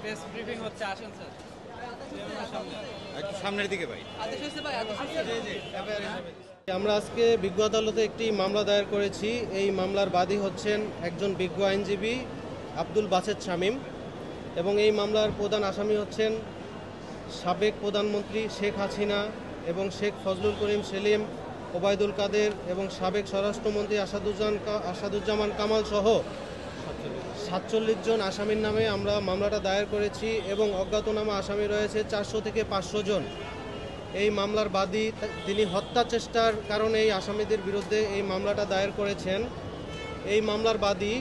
Press briefing হচ্ছে, আসেন sir একটু সামনের দিকে ভাই। আমরা আজকে বিজ্ঞ আদালতে একটি মামলা দায়ের করেছি। এই মামলার বাদী হচ্ছেন একজন বিজ্ঞ আইনজীবী আব্দুল বাসেত শামীম এবং এই মামলার প্রধান আসামি হচ্ছেন সাবেক প্রধানমন্ত্রী শেখ হাসিনা এবং শেখ ফজলুল করিম সেলিম, ওবায়দুল কাদের এবং সাবেক স্বরাষ্ট্রমন্ত্রী আসাদুজ্জামান কামাল সহ ৪৭ জন আসামির নামে আমরা মামলাটা দায়ের করেছি এবং অজ্ঞাতনামা আসামি রয়েছে ৪০০ থেকে ৫০০ জন। এই মামলার বাদী তিনি হত্যা চেষ্টার কারণে এই আসামিদের বিরুদ্ধে এই মামলাটা দায়ের করেছেন। এই মামলার বাদী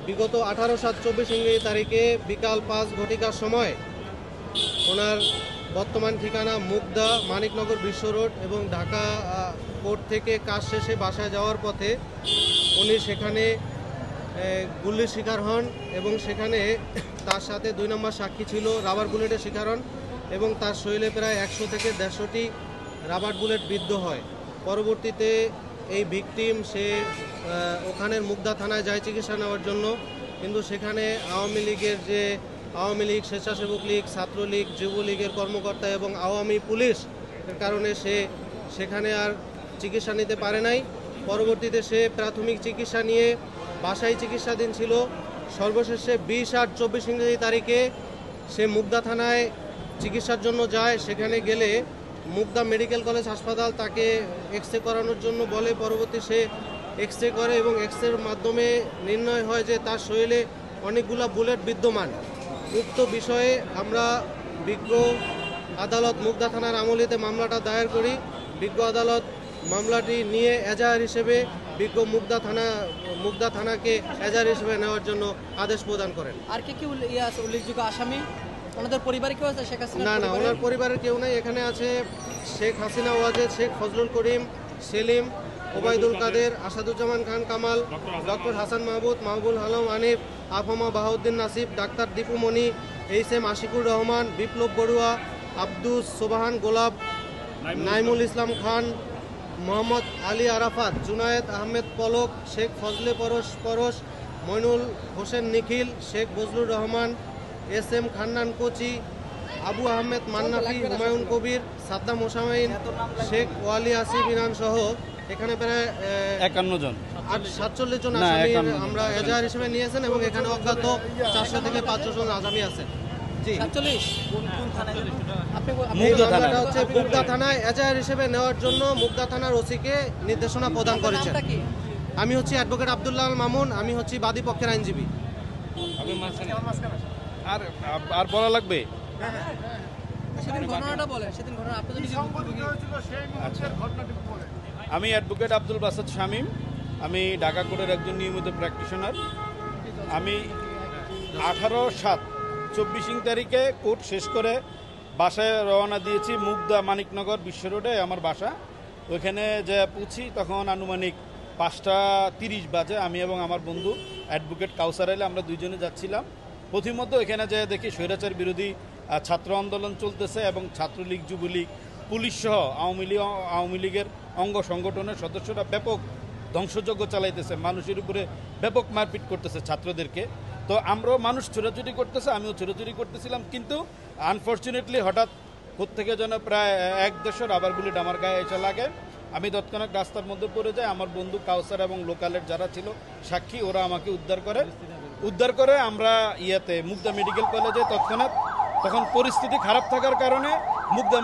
বিগত ১৮/৭/২৪ ইংরেজি তারিখে বিকাল ৫ ঘটিকার সময় ওনার বর্তমান ঠিকানা মুগদা, মানিকনগর বিশ্ব রোড এবং ঢাকা কোর্ট থেকে কাজ শেষে বাসায় যাওয়ার পথে উনি সেখানে গুলির শিকার হন এবং সেখানে তার সাথে ২ নম্বর সাক্ষী ছিল রাবার বুলেটের শিকার হন এবং তার শরীরে প্রায় ১০০ থেকে ১৫০টি রাবার বুলেট বিদ্ধ হয়। পরবর্তীতে এই ভিকটিম সে ওখানের মুগদা থানায় যায় চিকিৎসা নেওয়ার জন্য, কিন্তু সেখানে আওয়ামী লীগের যে আওয়ামী লীগ, স্বেচ্ছাসেবক লীগ, ছাত্রলীগ, যুবলীগের কর্মকর্তা এবং আওয়ামী পুলিশ এর কারণে সে সেখানে আর চিকিৎসা নিতে পারে নাই। পরবর্তীতে সে প্রাথমিক চিকিৎসা নিয়ে বাসায় চিকিৎসাধীন ছিল। সর্বশেষে ২০/৮/২৪ ইংরেজি তারিখে সে মুগদা থানায় চিকিৎসার জন্য যায়। সেখানে গেলে মুগদা মেডিকেল কলেজ হাসপাতাল তাকে এক্সরে করানোর জন্য বলে। পরবর্তী সে এক্সরে করে এবং এক্সরের মাধ্যমে নির্ণয় হয় যে তার শরীরে অনেকগুলো বুলেট বিদ্যমান। উক্ত বিষয়ে আমরা বিজ্ঞ আদালত মুগদা থানার আমলিতে মামলাটা দায়ের করি। বিজ্ঞ আদালত মামলাটি নিয়ে এজাহার হিসেবে বিজ্ঞ মুগদা থানাকে এজাহার হিসেবে নেওয়ার জন্য আদেশ প্রদান করেন। আর কি উল্লেখযোগ্য আসামি? ওনাদের পরিবারে কেউ আছে? শেখ হাসিনা না, ওনার পরিবারের কেউ নেই। এখানে আছে শেখ হাসিনা ওয়াজেদ, শেখ ফজলুল করিম সেলিম, ওবায়দুল কাদের, আসাদুজ্জামান খান কামাল, ডক্টর হাসান মাহমুদ, মাহবুল আলম আনিফ, আফামা বাহাউদ্দিন নাসিব, ডাক্তার দীপু মনি, এইচ.এম আশিকুর রহমান, বিপ্লব বড়ুয়া, আব্দুস সোবাহান গোলাপ, নাইমুল ইসলাম খান, মোহাম্মদ আলী আরাফাত, জুনায়েদ আহমেদ পলক, শেখ ফজলে পরশ, মইনুল হোসেন নিখিল, শেখ বজলুর রহমান, এস.এম খান্নান কোচি, আবু আহমেদ মান্নাফি, হুমায়ুন কবির, সাদ্দাম হোসাইন, শেখ ওয়ালি আসিফ ইনান সহ এখানে প্রায় ৫১ জন ৪৭ জন আসামি আমরা এজাহার হিসেবে নিয়েছেন এবং এখানে অজ্ঞাত ৪০০ থেকে ৫০০ জন আসামি আছেন। মুগদা থানায় এজাহার হিসেবে নেওয়ার জন্য মুগদা থানার ওসিকে নির্দেশনা প্রদান করেছেন। আমি হচ্ছি অ্যাডভোকেট আব্দুল্লাহ আল মামুন, আমি হচ্ছি বাদী পক্ষের আইনজীবী। আর বলা লাগবে? আমি অ্যাডভোকেট আব্দুল বাসেত শামীম, আমি ঢাকা কোর্টের একজন নিয়মিত প্র্যাকটিশনার। আমি ১৮/৭/২৪ তারিখে কোর্ট শেষ করে বাসায় রওনা দিয়েছি। মুগদা মানিকনগর বিশ্ব রোডে আমার বাসা। ওইখানে যে পৌঁছি তখন আনুমানিক ৫টা ৩০ বাজে। আমি এবং আমার বন্ধু অ্যাডভোকেট কাউসার আলী আমরা দুইজনে যাচ্ছিলাম। প্রথমত এখানে যে দেখি স্বৈরাচার বিরোধী ছাত্র আন্দোলন চলতেছে এবং ছাত্রলীগ, যুবলীগ, পুলিশ সহ আওয়ামী লীগের অঙ্গ সংগঠনের সদস্যরা ব্যাপক ধ্বংসযজ্ঞ চালাইতেছে, মানুষের উপরে ব্যাপক মারপিট করতেছে ছাত্রদেরকে। তো আমরাও মানুষ ছোটাছুটি করতেছে, আমিও ছোটাছুটি করতেছিলাম, কিন্তু আনফর্চুনেটলি হঠাৎ প্রত্যেকে যেন প্রায় ১-১৫০ রাবার বুলেট আমার গায়ে এসে লাগে। আমি তৎক্ষণাৎ রাস্তার মধ্যে পড়ে যাই। আমার বন্ধু কাউসার এবং লোকালের যারা ছিল সাক্ষী, ওরা আমাকে উদ্ধার করে আমরা মুগদা মেডিকেল কলেজে তৎক্ষণাৎ। তখন পরিস্থিতি খারাপ থাকার কারণে মুগদা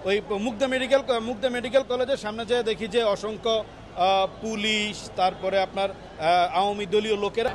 ওই মুগদা মেডিকেল কলেজের সামনে যেয়ে দেখি যে অসংখ্য পুলিশ, তারপরে আপনার আওয়ামী দলীয় লোকেরা